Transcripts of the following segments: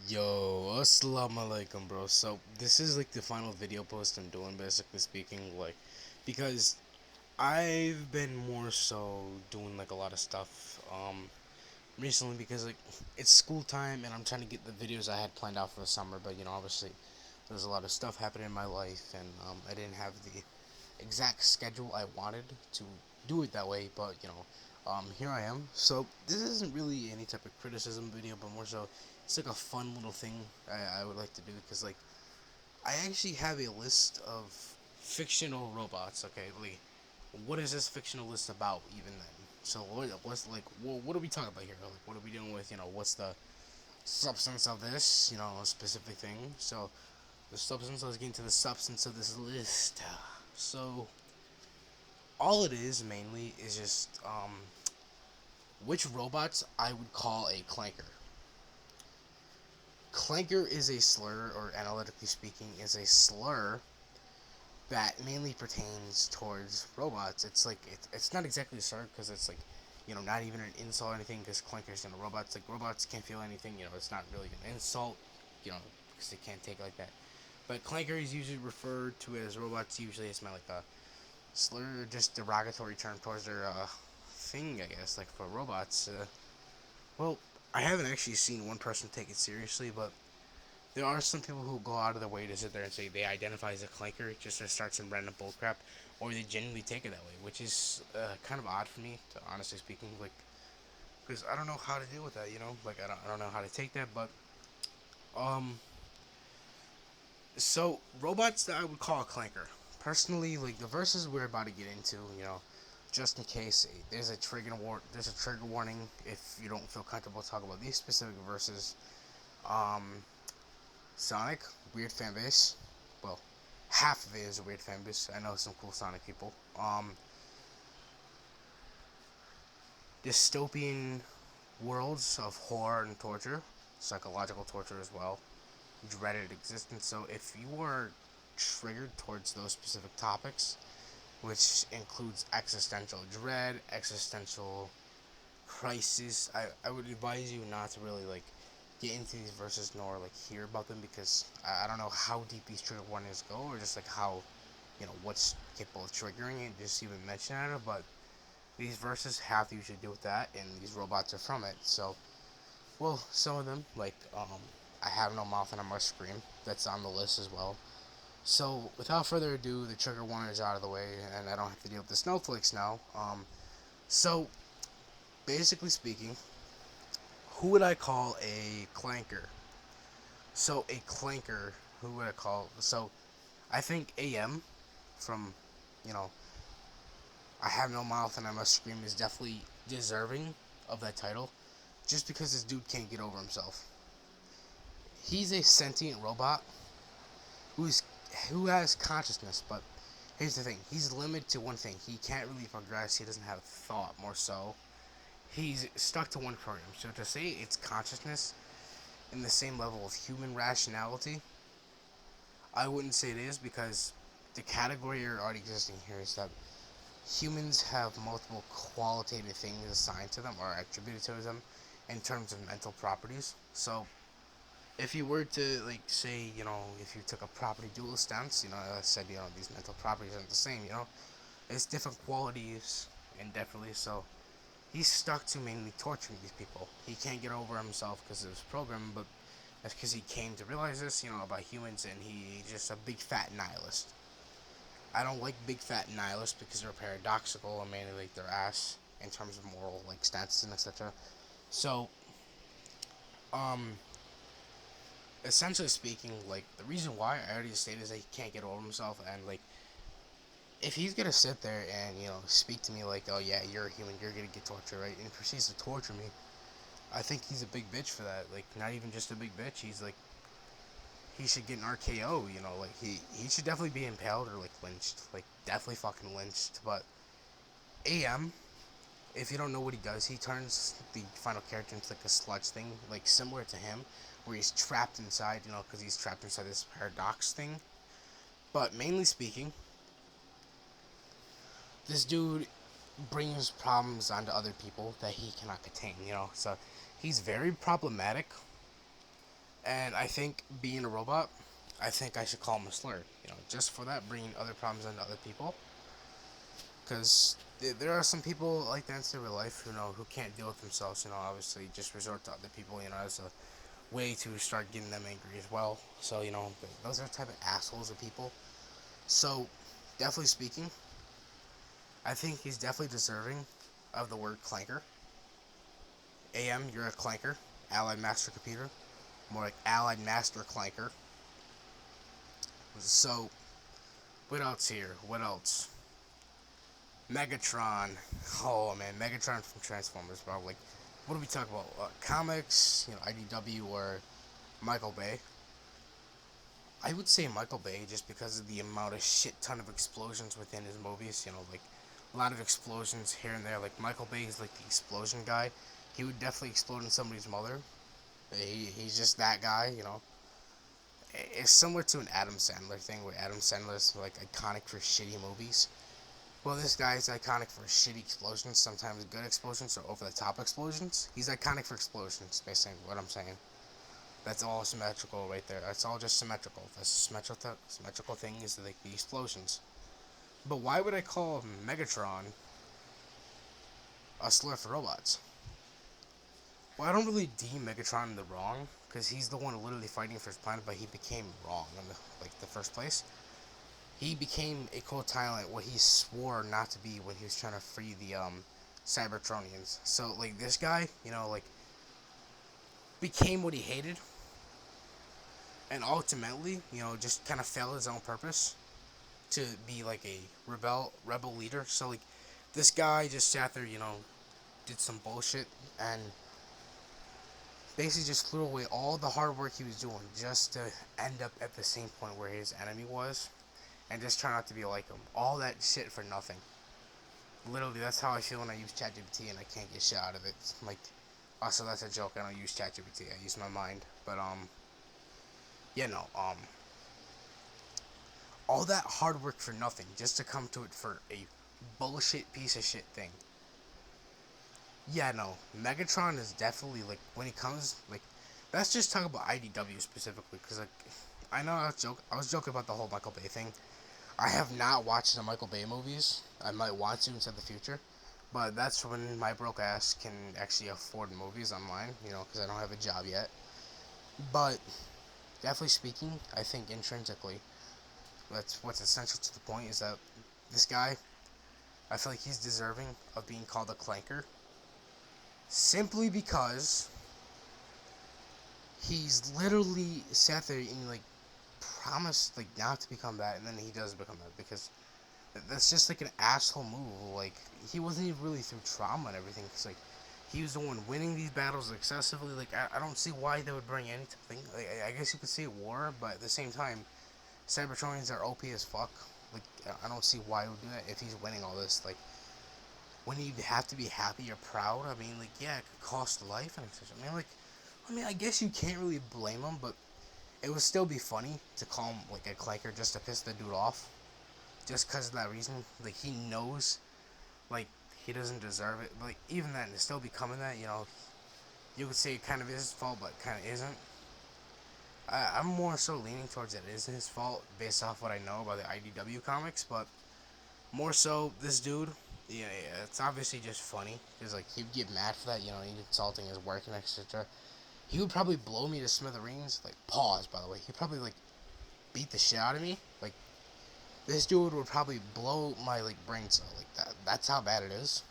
Yo, assalamu alaikum, bro. So this is like the final video post I'm doing, basically speaking, because I've been more so doing like a lot of stuff recently because like it's school time and I'm trying to get the videos I had planned out for the summer, but obviously there's a lot of stuff happening in my life and I didn't have the exact schedule I wanted to do it that way, but here I am. So this isn't really any type of criticism video, but more so it's like a fun little thing I would like to do because like I actually have a list of fictional robots. Okay, Lee, what is this fictional list about even then? So what's like what are we talking about here? Like what are we dealing with? What's the substance of this? A specific thing. So the substance. Let's get into the substance of this list. So all it is mainly is just which robots I would call a clanker. Clanker is a slur, or analytically speaking, is a slur that mainly pertains towards robots. It's like it's not exactly a slur because it's like not even an insult or anything because clankers robots like robots can't feel anything. It's not really an insult. Because they can't take it like that. But clanker is usually referred to as robots. Usually it's meant like a slur, or just derogatory term towards their thing, I guess, like for robots. Well, I haven't actually seen one person take it seriously, but there are some people who go out of their way to sit there and say they identify as a clanker just to start some random bullcrap, or they genuinely take it that way, which is kind of odd for me, to honestly speaking, like, because I don't know how to deal with that, like I don't know how to take that, but um, so robots that I would call a clanker, personally, like the verses we're about to get into, just in case there's a trigger warning if you don't feel comfortable talking about these specific verses. Um, Sonic, weird fan base. Well, half of it is a weird fan base. I know some cool Sonic people. Dystopian worlds of horror and torture, psychological torture as well, dreaded existence. So if you are triggered towards those specific topics, which includes existential dread, existential crisis, I would advise you not to really like get into these verses nor like hear about them because I don't know how deep these trigger warnings go or just like how what's capable of triggering it, just even mention it, but these verses have to usually do with that and these robots are from it. So well, some of them like I have no mouth and I must scream, that's on the list as well. So without further ado, the trigger warning is out of the way and I don't have to deal with the snowflakes now. So basically speaking, who would I call a clanker? So a clanker, who would I call? So I think AM from, you know, I have no mouth and I must scream is definitely deserving of that title, just because this dude can't get over himself. He's a sentient robot who's who has consciousness, but here's the thing: he's limited to one thing. He can't really progress. He doesn't have thought. More so, he's stuck to one program. So to say it's consciousness in the same level of human rationality, I wouldn't say it is because the category already existing here is that humans have multiple qualitative things assigned to them or attributed to them in terms of mental properties. So if you were to like say, if you took a property dual stance, I said, these mental properties aren't the same, it's different qualities indefinitely. So he's stuck to mainly torturing these people. He can't get over himself because of his program, but that's because he came to realize this, about humans, and he's just a big fat nihilist. I don't like big fat nihilists because they're paradoxical and mainly like their ass in terms of moral like stances and etc. So, um, essentially speaking, like the reason why I already stated is that he can't get over himself, and like if he's gonna sit there and speak to me like, oh yeah, you're a human, you're gonna get tortured, right, and proceeds to torture me, I think he's a big bitch for that. Like, not even just a big bitch. He's like, he should get an RKO. Like he should definitely be impaled or like lynched. Like, definitely fucking lynched. But AM, if you don't know what he does, he turns the final character into like a sludge thing, like similar to him, where he's trapped inside. Because he's trapped inside this paradox thing. But mainly speaking, this dude brings problems onto other people that he cannot contain. So he's very problematic And I think being a robot, I think I should call him a slur. Just for that, bringing other problems into other people. Because there are some people like that in real life who can't deal with themselves. Obviously just resort to other people. As a way to start getting them angry as well. So those are the type of assholes of people. So definitely speaking, I think he's definitely deserving of the word clanker. AM, you're a clanker. Allied Master Computer. More like Allied Master Clanker. So, what else here? What else? Megatron. Oh man, Megatron from Transformers, bro. Like, what do we talk about? Comics, IDW or Michael Bay. I would say Michael Bay just because of the amount of shit ton of explosions within his movies. Like a lot of explosions here and there. Like Michael Bay is like the explosion guy. He would definitely explode in somebody's mother. He's just that guy. It's similar to an Adam Sandler thing where Adam Sandler is like iconic for shitty movies. Well, this guy is iconic for shitty explosions, sometimes good explosions or over the top explosions. He's iconic for explosions, basically what I'm saying. That's all symmetrical right there. That's all just symmetrical. That's symmetrical thing is like the explosions. But why would I call Megatron a slur for robots? Well, I don't really deem Megatron in the wrong because he's the one literally fighting for his planet, but he became wrong in the first place. He became a co-tyrant what he swore not to be when he was trying to free the Cybertronians. So like this guy, became what he hated, and ultimately, just kind of failed his own purpose to be like a rebel leader. So like this guy just sat there, did some bullshit and basically just threw away all the hard work he was doing just to end up at the same point where his enemy was and just try not to be like him. All that shit for nothing. Literally, that's how I feel when I use ChatGPT and I can't get shit out of it. Like, also that's a joke. I don't use ChatGPT. I use my mind. But yeah, no. All that hard work for nothing just to come to it for a bullshit piece of shit thing. Yeah, no. Megatron is definitely like when he comes like. Let's just talk about IDW specifically, because like, I know I was joking about the whole Michael Bay thing. I have not watched the Michael Bay movies. I might want to in the future, but that's when my broke ass can actually afford movies online. Because I don't have a job yet. But definitely speaking, I think intrinsically, that's what's essential to the point is that this guy, I feel like he's deserving of being called a clanker, simply because he's literally sat there and like promised like not to become that, and then he does become that because that's just like an asshole move. Like he wasn't even really through trauma and everything. Cause like he was the one winning these battles excessively. Like I don't see why they would bring anything. Like, I guess you could say war, but at the same time, Cybertronians are OP as fuck. Like I don't see why he would do that if he's winning all this. Like when you have to be happy or proud. I mean, like yeah, it could cost life and etc. I guess you can't really blame him, but it would still be funny to call him like a clanker just to piss the dude off. Just because of that reason. Like he knows, like he doesn't deserve it. But like even then, to still becoming that, you could say it kind of is his fault, but kind of isn't. I'm more so leaning towards it is his fault based off what I know about the IDW comics, but more so this dude. Yeah, it's obviously just funny because like he'd get mad for that, he's insulting his work and etc. He would probably blow me to smithereens. Like pause, by the way. He'd probably like beat the shit out of me. Like this dude would probably blow my like brain cell like that. That's how bad it is.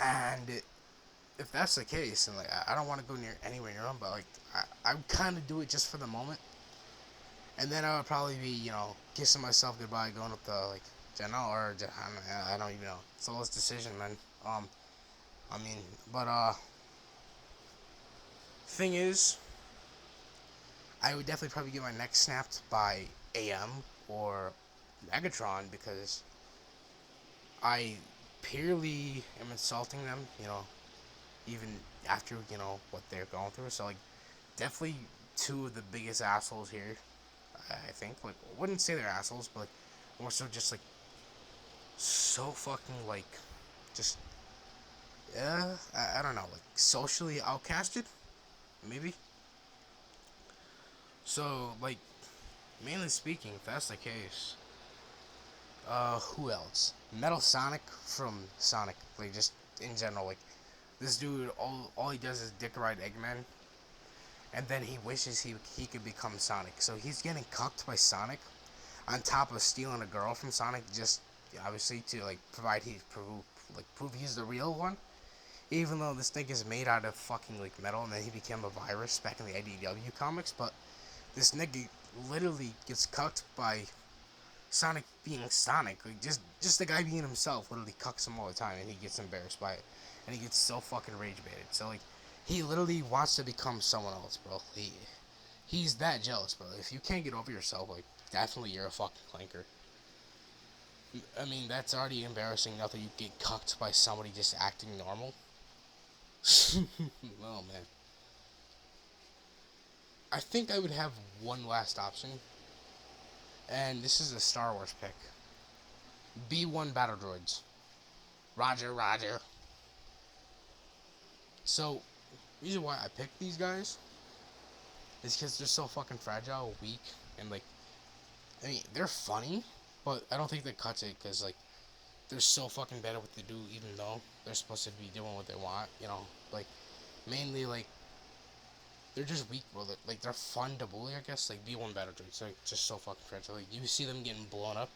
And if that's the case, and like I don't want to go anywhere near him, but like I would kind of do it just for the moment, and then I would probably be kissing myself goodbye, going up to like Jenna or I don't even know. It's all his decision, man. I mean, but thing is, I would definitely probably get my neck snapped by AM or Megatron because I purely am insulting them, even after, what they're going through. So, like, definitely two of the biggest assholes here, I think. Like, I wouldn't say they're assholes, but, like, more so just, like, so fucking, like, just, I don't know, like, socially outcasted, maybe? So, like, mainly speaking, if that's the case, who else? Metal Sonic from Sonic, like, just in general, like, this dude, all he does is dick ride Eggman, and then he wishes he could become Sonic. So he's getting cucked by Sonic, on top of stealing a girl from Sonic, just obviously to like prove he's the real one. Even though this thing is made out of fucking like metal, and then he became a virus back in the IDW comics, but this nigga literally gets cucked by Sonic being Sonic. Like just the guy being himself literally cucks him all the time, and he gets embarrassed by it, and he gets so fucking rage baited. So like he literally wants to become someone else, bro. He's that jealous, bro. If you can't get over yourself, like definitely you're a fucking clanker. I mean, that's already embarrassing enough that you get cucked by somebody just acting normal. Oh man. I think I would have one last option, and this is a Star Wars pick. B1 battle droids. Roger, Roger. So, the reason why I picked these guys is because they're so fucking fragile, weak, and like, I mean, they're funny, but I don't think they cut it because like they're so fucking bad at what they do, even though they're supposed to be doing what they want. You know, like mainly like they're just weak, bro. Like they're fun to bully, I guess. Like B1 battle droids, like just so fucking fragile. Like you see them getting blown up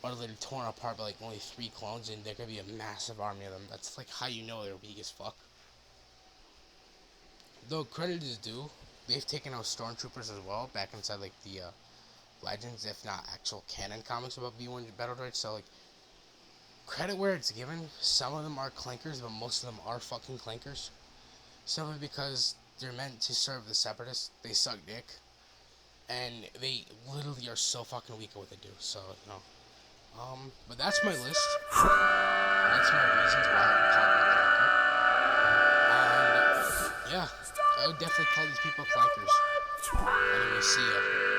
or literally torn apart by like only 3 clones, and there could be a massive army of them. That's like how you know they're weak as fuck. Though credit is due, they've taken out stormtroopers as well back inside like the legends, if not actual canon comics about B1 battle droids. So like credit where it's given. Some of them are clankers, but most of them are fucking clankers. Simply because they're meant to serve the separatists. They suck dick, and they literally are so fucking weak at what they do. So you know, but that's my list. That's my reasons why I would call them a clanker. And yeah, I would definitely call these people clankers. Anyway, see ya.